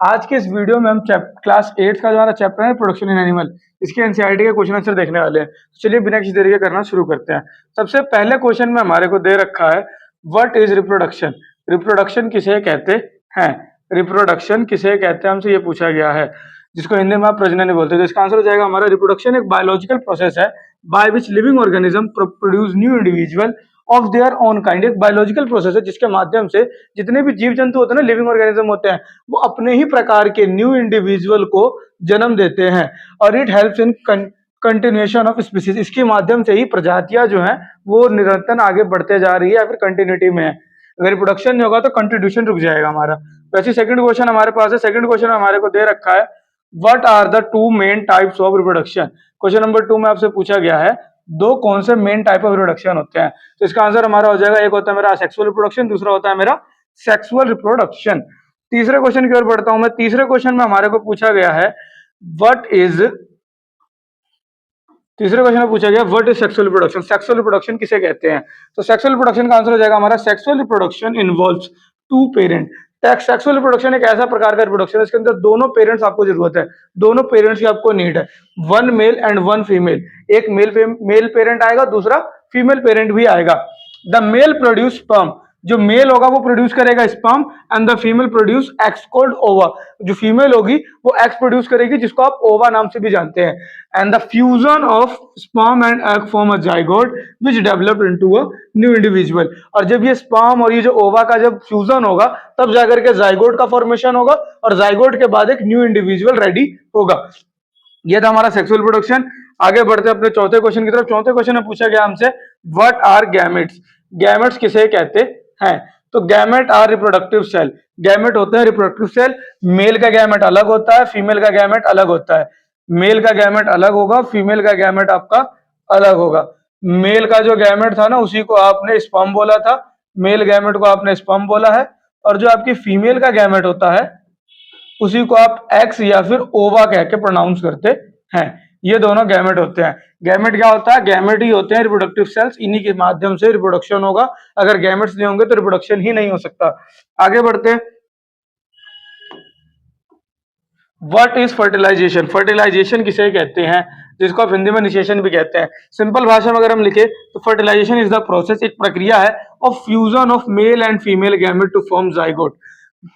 आज के इस वीडियो में हम क्लास 8 का जो हमारा चैप्टर है प्रोडक्शन इन एनिमल, इसके एनसीईआरटी के क्वेश्चन आंसर देखने वाले हैं। तो चलिए बिना किसी देरी के करना शुरू करते हैं। सबसे पहले क्वेश्चन में हमारे को दे रखा है व्हाट इज रिप्रोडक्शन। रिप्रोडक्शन किसे कहते हैं? रिप्रोडक्शन किसे कहते हैं हमसे ये पूछा गया है, जिसको हिंदी में आप प्रजनन बोलते हैं। तो इसका आंसर हो जाएगा हमारा रिप्रोडक्शन एक बायोलॉजिकल प्रोसेस है by which living organism produce new individual of their own kind. एक बायोलॉजिकल प्रोसेस है जिसके माध्यम से जितने भी जीव जंतु होते हैं ना, लिविंग ऑर्गेनिज्म होते हैं, वो अपने ही प्रकार के न्यू इंडिविजुअल को जन्म देते हैं और it helps in continuation of species. इसके माध्यम से ही प्रजातियां जो हैं वो निरंतर आगे बढ़ते जा रही है या फिर कंटिन्यूटी में है। अगर रिप्रोडक्शन नहीं होगा तो कंट्रीब्यूशन रुक जाएगा हमारा। वैसे सेकंड क्वेश्चन हमारे पास है। सेकंड क्वेश्चन हमारे को दे रखा है what are the two main types of reproduction. Question number 2 में आपसे पूछा गया है दो कौन से मेन टाइप ऑफ रिप्रोडक्शन होते हैं। तो इसका आंसर हमारा हो जाएगा, एक होता है मेरा सेक्सुअल रिप्रोडक्शन, दूसरा होता है मेरा सेक्सुअल रिप्रोडक्शन। तीसरे क्वेश्चन की ओर बढ़ता हूं मैं। तीसरे क्वेश्चन में हमारे को पूछा गया है व्हाट इज तीसरे क्वेश्चन में पूछा गया what is sexual reproduction. Sexual reproduction किसे कहते हैं? तो सेक्सुअल रिप्रोडक्शन का आंसर हो जाएगा हमारा sexual reproduction involves two parent. Sexual reproduction एक ऐसा प्रकार का रिप्रोडक्शन है इसके अंदर दोनों पेरेंट्स आपको जरूरत है, दोनों पेरेंट्स की आपको नीड है। One male and one female, एक मेल पेरेंट आएगा, दूसरा फीमेल पेरेंट भी आएगा। द मेल प्रोड्यूस स्पर्म, जो मेल होगा वो प्रोड्यूस करेगा sperm, and the female produce x called ओवा, जो फीमेल होगी वो एक्स प्रोड्यूस करेगी जिसको आप ओवा नाम से भी जानते हैं। And the fusion of sperm and egg form a zygote which develop into a new individual. और जब ये स्पर्म और ये जो ओवा का जब फ्यूजन होगा तब जाकर के जाइगोट का फॉर्मेशन होगा और जाइगोट के बाद एक न्यू इंडिविजुअल रेडी होगा। ये था हमारा सेक्सुअल रिप्रोडक्शन। आगे बढ़ते हैं अपने चौथे क्वेश्चन की तरफ। चौथे क्वेश्चन में पूछा गया हमसे व्हाट आर गैमेट्स। गैमेट्स किसे कहते हैं? तो gamete are reproductive cell. Gamete होते हैं रिप्रोडक्टिव सेल। मेल का गैमेट अलग होता है, फीमेल का गैमेट अलग होता है। मेल का गैमेट अलग होगा, फीमेल का गैमेट आपका अलग होगा। मेल का जो गैमेट था ना उसी को आपने स्पर्म बोला था, मेल गैमेट को आपने स्पर्म बोला है। और जो आपकी फीमेल का गैमेट होता है उसी को आप एक्स या फिर ओवा कह के प्रोनाउंस करते हैं। ये दोनों गैमेट होते हैं। गैमेट क्या होता है? गैमेट ही होते हैं रिप्रोडक्टिव सेल्स, इन्हीं के माध्यम से रिप्रोडक्शन होगा। अगर गैमेट्स नहीं होंगे तो रिप्रोडक्शन ही नहीं हो सकता। आगे बढ़ते हैं। What is fertilisation. फर्टिलाइजेशन किसे कहते हैं, जिसको आप हिंदी में निषेचन भी कहते हैं। सिंपल भाषा में अगर हम लिखे तो फर्टिलाइजेशन इज द प्रोसेस, एक प्रक्रिया है of fusion of male and female gamete to form zygote.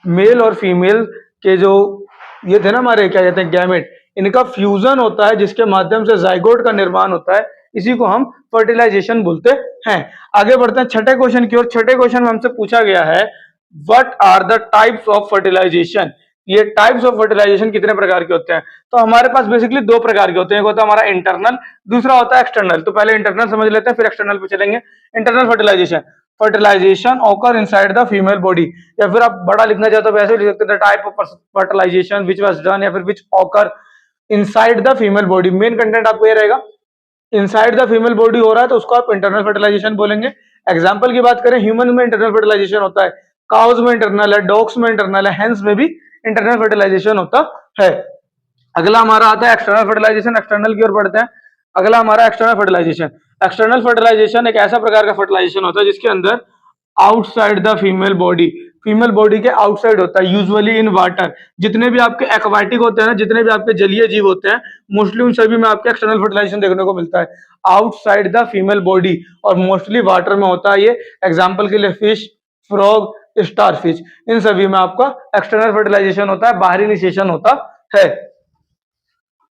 Male और फीमेल के जो ये थे ना हमारे क्या कहते हैं गैमेट, इनका फ्यूजन होता है जिसके माध्यम से जाइगोट का निर्माण होता है, इसी को हम फर्टिलाइजेशन बोलते हैं। आगे बढ़ते हैं छठे क्वेश्चन की ओर। छठे क्वेश्चन में हमसे पूछा गया है what are the types of fertilization. ये टाइप्स ऑफ फर्टिलाइजेशन कितने प्रकार के होते हैं? तो हमारे पास बेसिकली दो प्रकार के होते हैं, एक होता है हमारा इंटरनल, दूसरा होता है एक्सटर्नल। तो पहले इंटरनल समझ लेते हैं फिर एक्सटर्नल पे चलेंगे। Internal fertilization, fertilization occur inside the female body, या फिर आप बड़ा लिखना चाहते हो वैसे लिख सकते हैं type of fertilization which was done, या फिर which occur inside the female body. Main content आपको ये रहेगा, इनसाइड द फीमेल बॉडी हो रहा है तो उसको आप इंटरनल फर्टिलाइजेशन बोलेंगे। एग्जांपल की बात करें, ह्यूमन में इंटरनल फर्टिलाइजेशन होता है, काउज में इंटरनल है, डॉग्स में इंटरनल है, हेंस में भी इंटरनल फर्टिलाइजेशन होता है। अगला हमारा आता है एक्सटर्नल फर्टिलाइजेशन। एक्सटर्नल की ओर बढ़ते हैं। अगला हमारा एक्सटर्नल फर्टिलाइजेशन। एक्सटर्नल फर्टिलाइजेशन एक ऐसा प्रकार का फर्टिलाइजेशन होता है जिसके अंदर outside the female body, female body के आउटसाइड होता है, यूजुअली इन वाटर। जितने भी आपके एक्वाटिक होते हैं ना, जितने भी आपके जलीय जीव होते हैं, मोस्टली उन सभी में आपके एक्सटर्नल फर्टिलाइजेशन देखने को मिलता है आउटसाइड द फीमेल बॉडी, और मोस्टली वाटर में होता है ये। एग्जाम्पल के लिए फिश, फ्रॉग, स्टारफिश, इन सभी में आपका एक्सटर्नल फर्टिलाइजेशन होता है, बाहरी निषेचन होता है।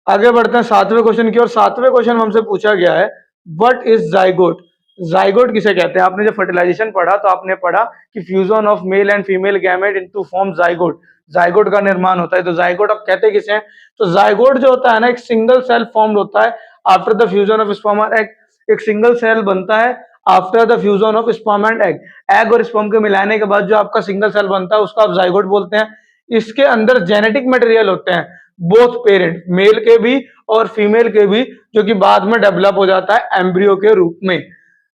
आगे बढ़ते हैं सातवें क्वेश्चन की ओर। सातवें क्वेश्चन में हमसे पूछा गया है व्हाट इज जाइगोट। जाइगोट किसे कहते हैं? आपने जब फर्टिलाइजेशन पढ़ा तो आपने पढ़ा कि fusion of male and female gamete into form zygote, zygote का निर्माण होता है। तो जाइगोट आप कहते किसे हैं? तो जाइगोट जो होता है ना, एक सिंगल सेल फॉर्म होता है after the fusion of sperm and egg. एक सिंगल सेल बनता है after the fusion of sperm and egg. Egg और स्पर्म के मिलाने के बाद जो आपका सिंगल सेल बनता है उसको आप जाइगोट बोलते हैं। इसके अंदर जेनेटिक मटेरियल होते हैं, बोथ पेरेंट, मेल के भी और फीमेल के भी, जो कि बाद में डेवलप हो जाता है एम्ब्रियो के रूप में।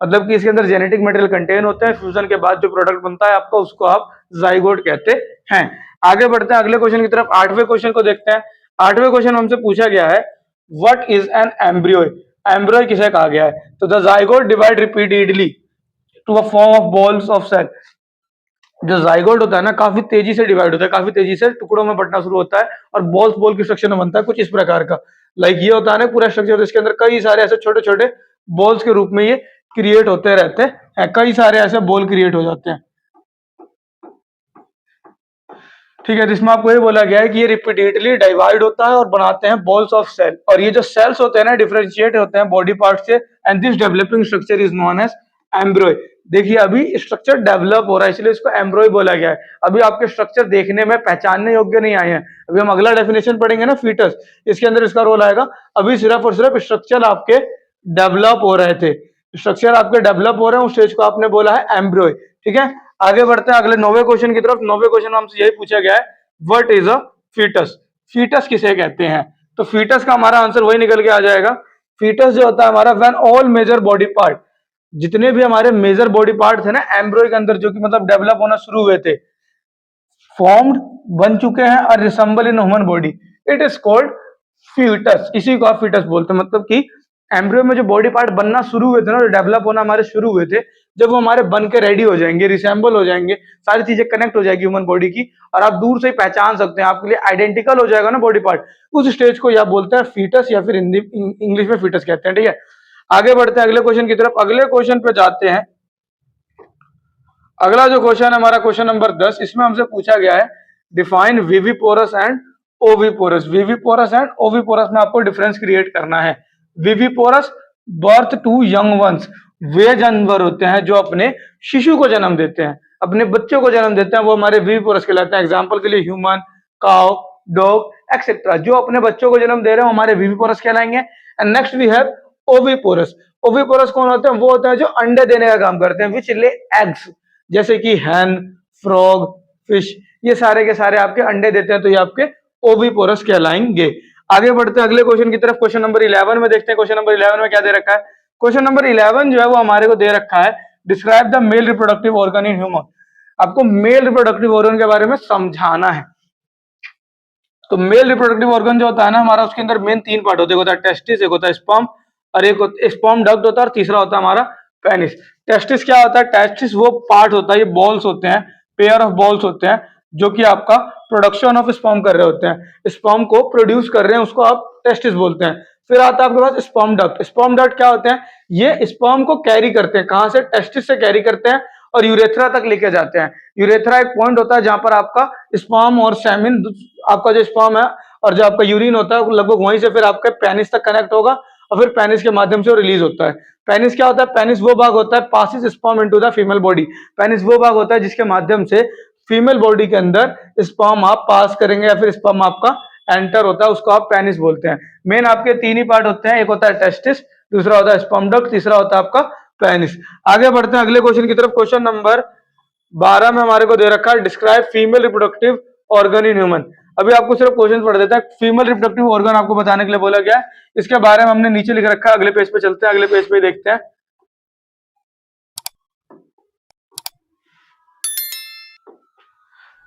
मतलब कि इसके अंदर जेनेटिक मटेरियल कंटेन होते हैं, फ्यूजन के बाद जो प्रोडक्ट बनता है आपका उसको आप जाइगोट कहते हैं। आगे बढ़ते हैं अगले क्वेश्चन की तरफ। आठवें क्वेश्चन को देखते हैं। आठवें क्वेश्चन हमसे पूछा गया है what is an embryo. Embryo किसे कहा गया है? तो the zygote divide repeatedly to a form of balls of cell. जो जाइगोट होता है ना काफी तेजी से डिवाइड होता है, काफी तेजी से टुकड़ों में बंटना शुरू होता है और बॉल्स बॉल की स्ट्रक्चर में बनता है कुछ इस प्रकार का। लाइक ये होता है ना पूरा स्ट्रक्चर, तो इसके अंदर कई सारे ऐसे छोटे छोटे बॉल्स के रूप में ये क्रिएट होते रहते हैं, कई सारे ऐसे बॉल क्रिएट हो जाते हैं। ठीक है, जिसमें आपको ये बोला गया है कि ये रिपीटेडली डिवाइड होता है और बनाते हैं बॉल्स ऑफ सेल, और ये जो सेल्स होते हैं ना डिफरेंशिएट होते हैं बॉडी पार्ट से, and this developing structure is known as embryo. देखिए अभी स्ट्रक्चर डेवलप हो रहा है इसलिए इसको एम्ब्रॉय बोला गया है। अभी आपके स्ट्रक्चर देखने में पहचानने योग्य नहीं आए हैं, अभी हम अगला डेफिनेशन पढ़ेंगे ना फीटस, इसके अंदर इसका रोल आएगा। अभी सिर्फ और सिर्फ स्ट्रक्चर आपके डेवलप हो रहे थे, स्ट्रक्चर आपके डेवलप हो रहे हैं, उस स्टेज को आपने बोला है एम्ब्रॉय। ठीक है, आगे बढ़ते हैं अगले 9वें क्वेश्चन की तरफ। 9वें क्वेश्चन में हमसे यही पूछा गया है, what is a foetus, foetus किसे कहते हैं। तो फीटस का हमारा आंसर वही निकल के आ जाएगा। फीटस जो होता है हमारा, when all major body part, जितने भी हमारे मेजर बॉडी पार्ट थे ना एम्ब्रॉय के अंदर जो कि मतलब डेवलप होना शुरू हुए थे, फॉर्म्ड बन चुके हैं और resemble in human body, it is called foetus. इसी को आप फीटस बोलते हैं। मतलब कि एम्ब्रियो में जो बॉडी पार्ट बनना शुरू हुए थे ना, डेवलप होना हमारे शुरू हुए थे, जब वो हमारे बन के रेडी हो जाएंगे, रिसेंबल हो जाएंगे, सारी चीजें कनेक्ट हो जाएगी ह्यूमन बॉडी की, और आप दूर से ही पहचान सकते हैं, आपके लिए आइडेंटिकल हो जाएगा ना बॉडी पार्ट, उस स्टेज को आप बोलते हैं फीटस, या फिर हिंदी इंग्लिश में फीटस कहते हैं। ठीक है, आगे बढ़ते हैं अगले क्वेश्चन की तरफ। अगले क्वेश्चन पे जाते हैं। अगला जो क्वेश्चन है हमारा क्वेश्चन नंबर 10, इसमें हमसे पूछा गया है define viviparous and oviparous. Viviparous and oviparous में आपको डिफरेंस क्रिएट करना है। Viviparous birth to young ones, वे जानवर होते हैं जो अपने शिशु को जन्म देते हैं, अपने बच्चों को जन्म देते हैं, वो हमारे विविपोरस कहलाते हैं। एग्जांपल के लिए ह्यूमन, काउ, डॉग एक्सेट्रा, जो अपने बच्चों को जन्म दे रहे हैं हमारे विविपोरस कहलाएंगे। And next we have oviparous. Oviparous कौन होते हैं? वो होते हैं जो अंडे देने का काम करते हैं, विच ले एग्स, जैसे कि हैन, फ्रॉग, फिश, ये सारे के सारे आपके अंडे देते हैं, तो ये आपके ओविपोरस कहलाएंगे। आगे बढ़ते हैं अगले क्वेश्चन की तरफ। क्वेश्चन नंबर 11 में देखते हैं। क्वेश्चन नंबर 11 में क्या दे रखा है? क्वेश्चन नंबर 11 जो है वो हमारे को दे रखा है, describe the male reproductive organ in human. आपको मेल रिप्रोडक्टिव ऑर्गन के बारे में समझाना है। तो मेल रिप्रोडक्टिव ऑर्गन जो होता है ना हमारा, उसके अंदर मेन 3 पार्ट होते हैं, एक होता है टेस्टिस, एक होता है स्पर्म, और एक स्पर्म डक्ट होता है, और तीसरा होता है हमारा पेनिस। टेस्टिस क्या होता है? टेस्टिस वो पार्ट होता है, ये बॉल्स होते हैं, पेयर ऑफ बॉल्स होते हैं, जो कि आपका प्रोडक्शन ऑफ स्पर्म कर रहे होते हैं, स्पर्म को प्रोड्यूस कर रहे हैं, उसको आप टेस्टिस बोलते हैं। फिर आता है आपके पास स्पर्म डक्ट। स्पर्म डक्ट क्या होते हैं? ये स्पर्म को कैरी करते हैं, कहां से? टेस्टिस से कैरी करते हैं और यूरेथ्रा तक लेके जाते हैं। यूरेथ्रा एक पॉइंट होता है जहां पर आपका स्पर्म और सेमिन, आपका जो स्पर्म है और जो आपका यूरिन होता है, लगभग वहीं से फिर आपके पेनिस तक कनेक्ट होगा, और फिर पेनिस के माध्यम से रिलीज होता है। पेनिस क्या होता है? पेनिस वो भाग होता है, passes sperm into the female body. Penis वो भाग होता है जिसके माध्यम से फीमेल बॉडी के अंदर स्पर्म आप पास करेंगे, या फिर स्पर्म आपका एंटर होता है, उसको आप पेनिस बोलते हैं। मेन आपके 3 ही पार्ट होते हैं, एक होता है टेस्टिस, दूसरा होता है स्पर्म डक्ट, तीसरा होता है आपका पेनिस। आगे बढ़ते हैं अगले क्वेश्चन की तरफ। क्वेश्चन नंबर 12 में हमारे को दे रखा है, describe female reproductive organ in human. अभी आपको सिर्फ क्वेश्चन पढ़ देता है, फीमेल रिप्रोडक्टिव ऑर्गन आपको बताने के लिए बोला गया है, इसके बारे में हमने नीचे लिख रखा है। अगले पेज पे चलते हैं, अगले पेज पे देखते हैं।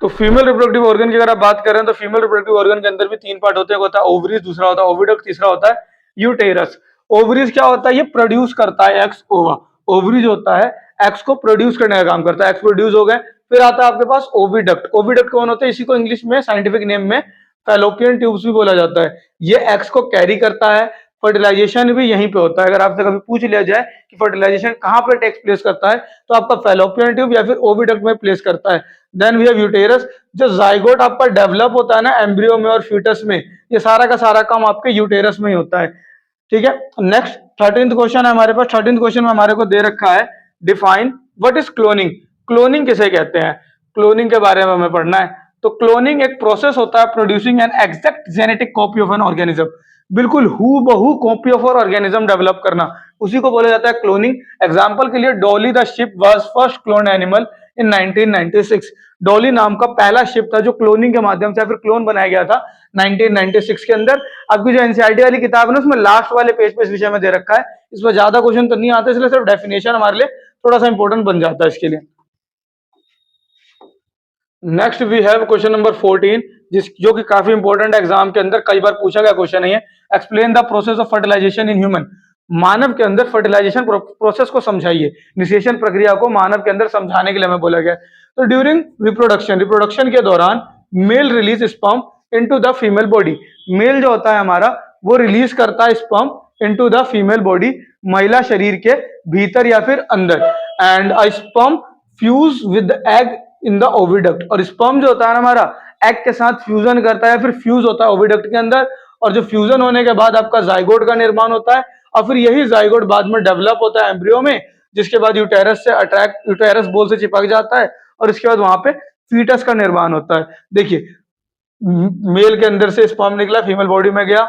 तो फीमेल रिप्रोडक्टिव ऑर्गन की अगर आप बात कर रहे हैं तो फीमेल रिप्रोडक्टिव ऑर्गन के अंदर भी 3 पार्ट होते हैं, एक होता है ओवरीज, दूसरा होता है ओविडक्ट, तीसरा होता है यूटेरस। ओवरीज क्या होता है? ये प्रोड्यूस करता है एक्स ओवा। ओवरीज होता है एक्स को प्रोड्यूस करने का काम करता है, एक्स प्रोड्यूस हो गए। फिर आता है आपके पास ओविडक्ट। ओविडक्ट कौन होता है? इसी को इंग्लिश में साइंटिफिक नेम में फैलोपियन ट्यूब्स भी बोला जाता है। ये एक्स को कैरी करता है, फर्टिलाइजेशन भी यहीं पे होता है। अगर आपसे कभी पूछ लिया जाए कि फर्टिलाइजेशन कहां पे टेक्स प्लेस करता है, तो आपका फैलोपियन ट्यूब या फिर ओविडक्ट में प्लेस करता है। Then we have uterus. जो जाइगोट आपका डेवलप होता है ना एम्ब्रियो में और फीटस में, ये सारा का सारा काम आपके यूटेरस में ही होता है। ठीक है, नेक्स्ट 13th क्वेश्चन है हमारे पास। 13th क्वेश्चन में हमारे को दे रखा है, define what is cloning. Cloning किसे कहते हैं? क्लोनिंग के बारे में हमें पढ़ना है। तो क्लोनिंग एक प्रोसेस होता है, producing an exact genetic copy of an organism. बिल्कुल हूबहू कॉपी ऑफ ऑर्गेनिज्म डेवलप करना, उसी को बोला जाता है क्लोनिंग। एग्जांपल के लिए Dolly the ship was first cloned animal in 1996। Dolly नाम का पहला शिप था जो क्लोनिंग के माध्यम से फिर क्लोन बनाया गया था 1996 के अंदर। आपकी जो एनसीईआरटी वाली किताब है ना, उसमें लास्ट वाले पेज पे इस विषय में दे रखा है। इस पर ज्यादा क्वेश्चन तो नहीं आते, इसलिए सिर्फ डेफिनेशन हमारे लिए थोड़ा सा इंपॉर्टेंट बन जाता है इसके लिए। Next we have question number 14, जो कि काफी इंपॉर्टेंट एग्जाम के अंदर कई बार पूछा गया क्वेश्चन है। Explain the process of fertilisation in human. मानव के अंदर फर्टिलाइजेशन प्रोसेस को समझाइए, निषेचन प्रक्रिया को मानव के अंदर समझाने के लिए हमें बोला गया। तो ड्यूरिंग रिप्रोडक्शन के दौरान male release sperm into the female body. Male जो होता है हमारा वो रिलीज करता है sperm into the female body, महिला शरीर के भीतर या फिर अंदर। And a sperm fuse with egg in the oviduct, और स्पर्म जो होता है ना हमारा एग के साथ फ्यूजन करता है, फिर फ्यूज होता है ओविडक्ट के अंदर, और जो फ्यूजन होने के बाद आपका जाइगोट का निर्माण होता है, और फिर यही जाइगोट बाद में डेवलप होता है एम्ब्रियो में, जिसके बाद यूटेरस बोल से चिपक जाता है, और इसके बाद वहां पे फीटस का निर्माण होता है। देखिए मेल के अंदर से स्पर्म निकला, फीमेल बॉडी में गया,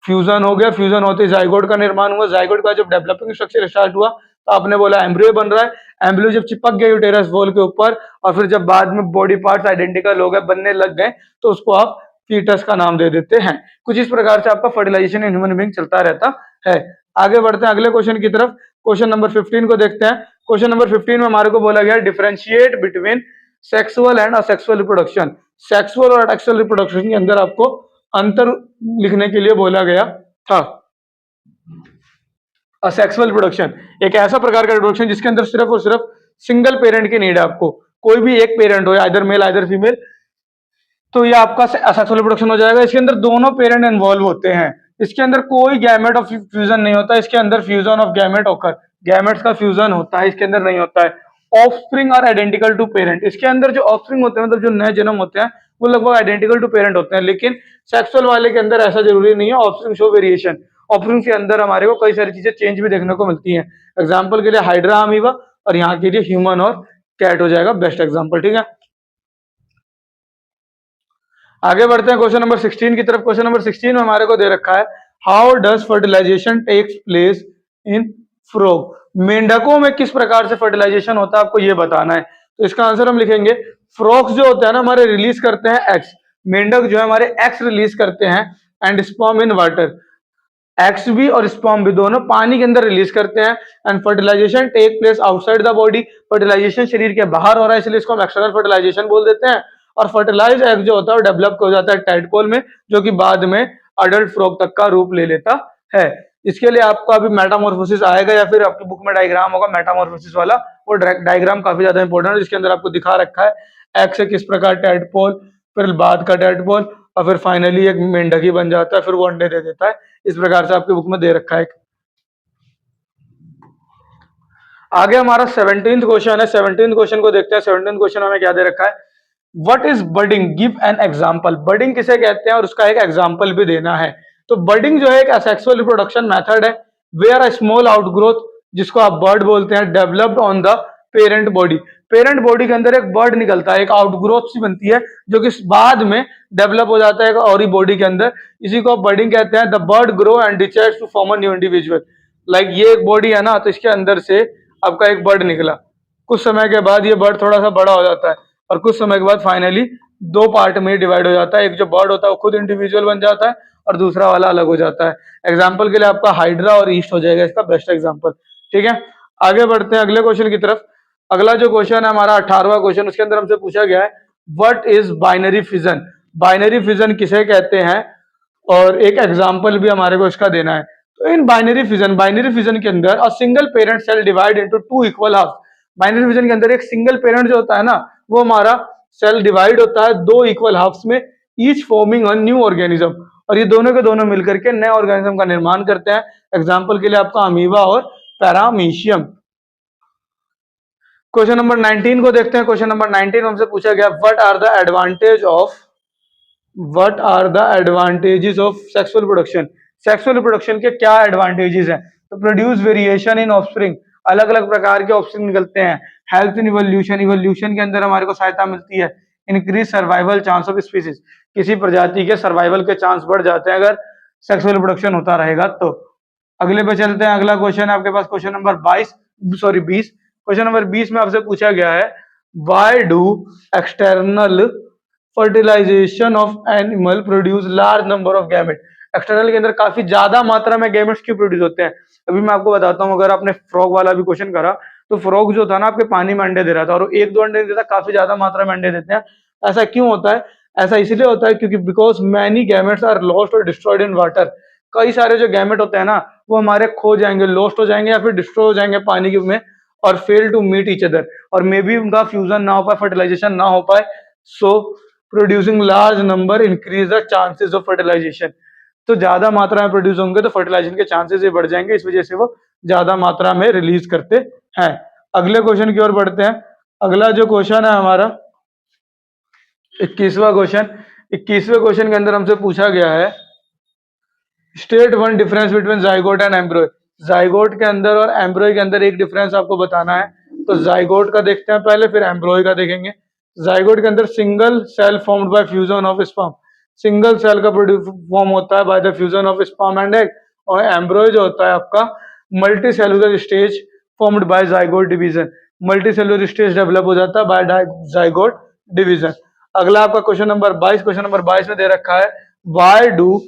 फ्यूजन हो गया, फ्यूजन होते जाइगोट का निर्माण हुआ, जाइगोट का जब डेवलपिंग स्ट्रक्चर स्टार्ट हुआ तो आपने बोला एम्ब्रियो बन रहा है। एम्ब्रियो जब चिपक गया यूटेरस वॉल के ऊपर, और फिर जब बाद में बॉडी पार्ट्स आइडेंटिकल हो गए, बनने लग गए, तो उसको आप फीटस का नाम दे देते हैं। कुछ इस प्रकार से आपका फर्टिलाइजेशन इन ह्यूमन बीइंग चलता रहता है। आगे बढ़ते हैं अगले क्वेश्चन की तरफ। क्वेश्चन नंबर 15 को देखते हैं। क्वेश्चन नंबर 15 में हमारे को बोला गया differentiate between sexual and asexual reproduction. Sexual और असेक्सुअल रिप्रोडक्शन के अंदर आपको अंतर लिखने के लिए बोला गया था। असेक्सुअल रिप्रोडक्शन एक ऐसा प्रकार का रिप्रोडक्शन जिसके अंदर सिर्फ और सिर्फ सिंगल पेरेंट की नीड है, आपको कोई भी एक पेरेंट हो, आइदर मेल आइदर फीमेल, तो ये आपका असेक्सुअल रिप्रोडक्शन हो जाएगा। इसके अंदर दोनों पेरेंट इन्वॉल्व होते हैं, इसके अंदर कोई गैमेट ऑफ फ्यूजन नहीं होता, इसके अंदर फ्यूजन ऑफ गैमेट होकर गैमेट्स का फ्यूजन होता है, इसके अंदर नहीं होता है। Offspring are identical to parent, इसके अंदर जो ऑफस्प्रिंग होते हैं मतलब जो नए जन्म होते हैं वो लगभग आइडेंटिकल टू पेरेंट होते हैं, लेकिन सेक्सुअल वाले के अंदर ऐसा जरूरी नहीं है। ऑफस्प्रिंग शो वेरिएशन, ऑफस्प्रिंग के अंदर हमारे को कई सारी चीजें चेंज भी देखने को मिलती हैं। एग्जाम्पल के लिए हाइड्रा अमीबा, और यहाँ के लिए ह्यूमन और कैट हो जाएगा बेस्ट एग्जाम्पल। ठीक है, आगे बढ़ते हैं क्वेश्चन नंबर 16 की तरफ। क्वेश्चन नंबर 16 में हमारे को दे रखा है how does fertilisation takes place in frog. मेंढकों में किस प्रकार से फर्टिलाइजेशन होता है आपको ये बताना है। तो इसका आंसर हम लिखेंगे फ्रॉग्स जो होते हैं ना हमारे रिलीज करते हैं एग्स, मेंढक जो है हमारे एग्स रिलीज करते हैं, and sperm in water, eggs भी और स्पर्म भी दोनों पानी के अंदर रिलीज करते हैं। And fertilisation take place outside the body, fertilisation शरीर के बाहर हो रहा है इसलिए इसको हम एक्सटर्नल फर्टिलाइजेशन बोल देते हैं। और फर्टिलाइज एग जो होता है वो डेवलप हो जाता है टैडपोल में, जो कि बाद में अडल्ट फ्रॉग तक का रूप ले लेता है। इसके लिए आपको अभी मेटामॉर्फोसिस आएगा या फिर आपकी बुक में डायग्राम होगा मेटामॉर्फोसिस वाला, वो डायग्राम काफी ज्यादा इंपॉर्टेंट है, जिसके अंदर आपको दिखा रखा है एग से किस प्रकार टैडपोल, फिर बाद का टैडपोल, और फिर फाइनली एक मेंढक ही बन जाता है, फिर वो अंडे दे देता है। इस प्रकार से आपकी बुक में दे रखा है। आगे हमारा 17th क्वेश्चन है। 17th क्वेश्चन को देखते हैं। 17th क्वेश्चन हमें क्या दे रखा है, what is budding, give an example. Budding किसे कहते हैं और उसका एक एग्जांपल भी देना है। तो बडिंग जो है एक असेक्सुअल रिप्रोडक्शन मेथड है वेयर अ स्मॉल आउटग्रोथ, जिसको आप बर्ड बोलते हैं, developed on the parent body. Parent body के अंदर एक बर्ड निकलता है, एक आउटग्रोथ सी बनती है जो कि बाद में डेवलप हो जाता है एक और ही बॉडी के अंदर, इसी को आप बर्डिंग कहते हैं। The bud grow and decides to form a new individual. Like ये एक बॉडी है ना, तो इसके अंदर से आपका एक बर्ड निकला, कुछ समय के बाद ये बर्ड थोड़ा सा बड़ा हो जाता है, और कुछ समय के बाद फाइनली दो पार्ट में डिवाइड हो जाता है। एक जो बर्ड होता है वो खुद इंडिविजुअल बन जाता है, और दूसरा वाला अलग हो जाता है। एग्जाम्पल के लिए आपका हाइड्रा और ईस्ट हो जाएगा इसका बेस्ट एग्जाम्पल। ठीक है, आगे बढ़ते हैं अगले क्वेश्चन की तरफ। अगला जो क्वेश्चन है हमारा 18वां क्वेश्चन, उसके अंदर हमसे पूछा गया है what is binary fission. Binary fission किसे कहते हैं, और एक एग्जाम्पल भी हमारे को इसका देना है। तो इन बाइनरी फिजन के अंदर a single parent cell divide into two equal half. Binary fission के अंदर एक सिंगल पेरेंट जो होता है ना, वो हमारा सेल डिवाइड होता है दो इक्वल हाफ्स में, each forming a new organism, और ये दोनों के दोनों मिलकर के नए ऑर्गेनिज्म का निर्माण करते हैं। एग्जाम्पल के लिए आपका अमीबा और पैरामीशियम। क्वेश्चन नंबर 19 को देखते हैं। क्वेश्चन नंबर 19 में हमसे पूछा गया what are the advantages of sexual reproduction. Sexual reproduction के क्या एडवांटेजेस हैं। तो प्रोड्यूस वेरिएशन इन ऑफस्प्रिंग, अलग अलग प्रकार के ऑफस्प्रिंग निकलते हैं। हेल्प इन इवोल्यूशन, इवोल्यूशन के अंदर हमारे को सहायता मिलती है। Increase survival chance of species, किसी प्रजाति के सर्वाइवल के चांस बढ़ जाते हैं अगर सेक्सुअल रिप्रोडक्शन होता रहेगा तो। अगले पे चलते हैं। अगला क्वेश्चन है आपके पास क्वेश्चन नंबर 20। क्वेश्चन नंबर 20 में आपसे पूछा गया है why do external fertilisation of animal produce large number of gamete. External के अंदर काफी ज्यादा मात्रा में गैमेट्स क्यों प्रोड्यूस होते हैं। अभी मैं आपको बताता हूँ। अगर आपने फ्रॉग वाला भी क्वेश्चन करा तो फ्रॉग जो था ना आपके पानी में अंडे दे रहा था, और एक दो अंडे देता, काफी ज्यादा मात्रा में अंडे देते हैं। ऐसा क्यों होता है, ऐसा इसलिए होता है क्योंकि because many gametes are lost और डिस्ट्रॉयड इन वाटर। कई सारे जो गैमेट होते हैं ना वो हमारे खो जाएंगे, लॉस्ट हो जाएंगे या फिर डिस्ट्रॉय हो जाएंगे पानी में, और fail to meet each other, और मे बी उनका फ्यूजन ना हो पाए, फर्टिलाइजेशन ना हो पाए, so producing large number increase the chances of fertilisation. तो ज्यादा मात्रा में प्रोड्यूस होंगे तो फर्टिलाइजेशन के चांसेस भी बढ़ जाएंगे, इस वजह से वो ज्यादा मात्रा में रिलीज करते हैं। अगले क्वेश्चन की ओर बढ़ते हैं। अगला जो क्वेश्चन है हमारा 21वां क्वेश्चन। 21वें क्वेश्चन के अंदर हमसे पूछा गया है state one difference between zygote and एम्ब्रॉय। Zygote के अंदर और एम्ब्रॉय के अंदर एक डिफरेंस आपको बताना है। तो जाइगोट का देखते हैं पहले, फिर एम्ब्रॉय का देखेंगे। जाइगोट के अंदर single cell formed by fusion of sperm, single cell का फॉर्म होता है by the fusion of sperm and egg. और एम्ब्रॉय जो होता है आपका multicellular stage formed by zygote division, multicellular stage develop हो जाता है बाय जाइगोट डिवीजन। अगला आपका क्वेश्चन नंबर 22, क्वेश्चन नंबर 22 में दे रखा है why do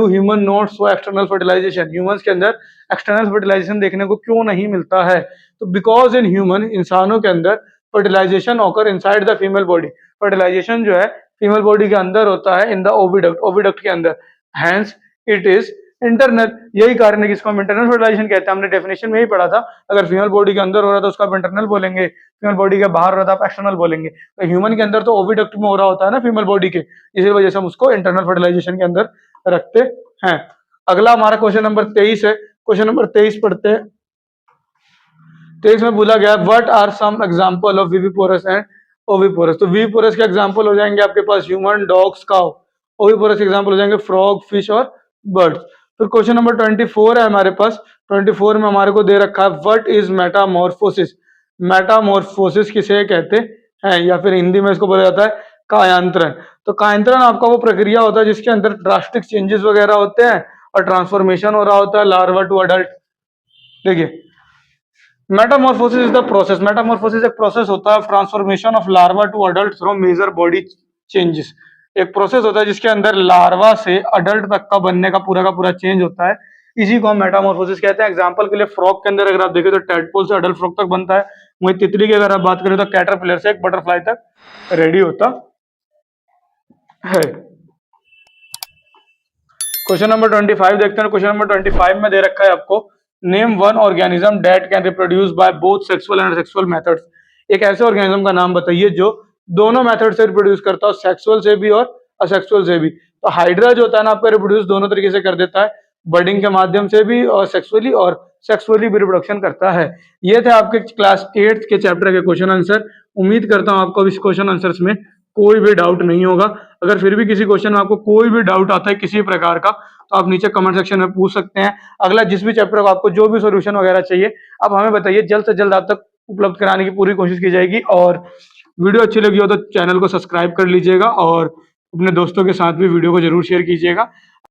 human not show external fertilisation. Humans के अंदर एक्सटर्नल फर्टिलाइजेशन देखने को क्यों नहीं मिलता है? तो बिकॉज इन ह्यूमन, इंसानों के अंदर fertilisation occur inside the female body, fertilisation जो है फीमेल बॉडी के अंदर होता है इन द ओविडक्ट, ओविडक्ट के अंदर, हैंस इट इज इंटरनल। यही कारण है कि इसको हम इंटरनल फर्टिलाइजेशन कहते हैं। हमने डेफिनेशन में ही पढ़ा था, अगर फीमेल बॉडी के अंदर हो रहा था उसको आप इंटरनल बोलेंगे, फीमेल बॉडी के बाहर हो रहा था आप एक्सटर्नल बोलेंगे। तो ह्यूमन के अंदर तो ओविडक्ट में हो रहा होता है ना फीमेल बॉडी के, इसी वजह से हम उसको इंटरनल फर्टिलाइजेशन के अंदर रखते हैं। अगला हमारा क्वेश्चन नंबर 23 है। क्वेश्चन नंबर 23 पढ़ते हैं। 23 में बोला गया what are some example of viviparous and oviparous. तो विविपोरस के एग्जांपल हो जाएंगे आपके पास ह्यूमन, डॉग्स, काउ। ओविपोरस के एग्जांपल हो जाएंगे फ्रॉग, फिश और बर्ड्स। फिर क्वेश्चन नंबर 24 है हमारे पास। 24 में हमारे को दे रखा है व्हाट इज मेटामॉर्फोसिस। मेटामॉर्फोसिस किसे कहते हैं, या फिर हिंदी में इसको बोला जाता है कायांतरण। तो कायांतरण आपका वो प्रक्रिया होता है जिसके अंदर ड्रास्टिक चेंजेस वगैरह होते हैं और ट्रांसफॉर्मेशन हो रहा होता है लार्वा टू अडल्ट। देखिए, metamorphosis is the process, metamorphosis एक प्रोसेस होता है transformation of larva to adult through major body changes. एक प्रोसेस होता है जिसके अंदर लार्वा से अडल्ट तक का बनने का पूरा चेंज होता है, इसी को हम मेटामॉर्फोसिस कहते हैं। एग्जांपल के लिए फ्रॉग के अंदर अगर आप देखें तो टैडपोल से अडल्ट फ्रॉग तक बनता है। वहीं तितली की अगर आप बात करें तो कैटरपिलर से एक बटरफ्लाई तक रेडी होता है। क्वेश्चन नंबर 25 देखते हैं। क्वेश्चन नंबर 25 में दे रखा है आपको name one organism that can reproduce by both sexual and asexual methods. एक ऐसे ऑर्गेनिज्म का नाम बताइए जो दोनों मेथड से रिप्रोड्यूस करता हो, सेक्सुअल से भी और असेक्सुअल से भी। तो हाइड्रा जो होता है ना आपका रिप्रोड्यूस दोनों तरीके से कर देता है, बर्डिंग के माध्यम से भी और सेक्सुअली भी रिप्रोडक्शन करता है। ये थे आपके क्लास 8 के चैप्टर के क्वेश्चन आंसर। उम्मीद करता हूं आपको इस क्वेश्चन आंसर्स में कोई भी डाउट नहीं होगा। अगर फिर भी किसी क्वेश्चन में आपको कोई भी डाउट आता है किसी प्रकार का तो आप नीचे कमेंट सेक्शन में पूछ सकते हैं। अगला जिस भी चैप्टर को आपको जो भी सॉल्यूशन वगैरह चाहिए आप हमें बताइए, जल्द से जल्द आप तक उपलब्ध कराने की पूरी कोशिश की जाएगी। और वीडियो अच्छी लगी हो तो चैनल को सब्सक्राइब कर लीजिएगा और अपने दोस्तों के साथ भी वीडियो को जरूर शेयर कीजिएगा।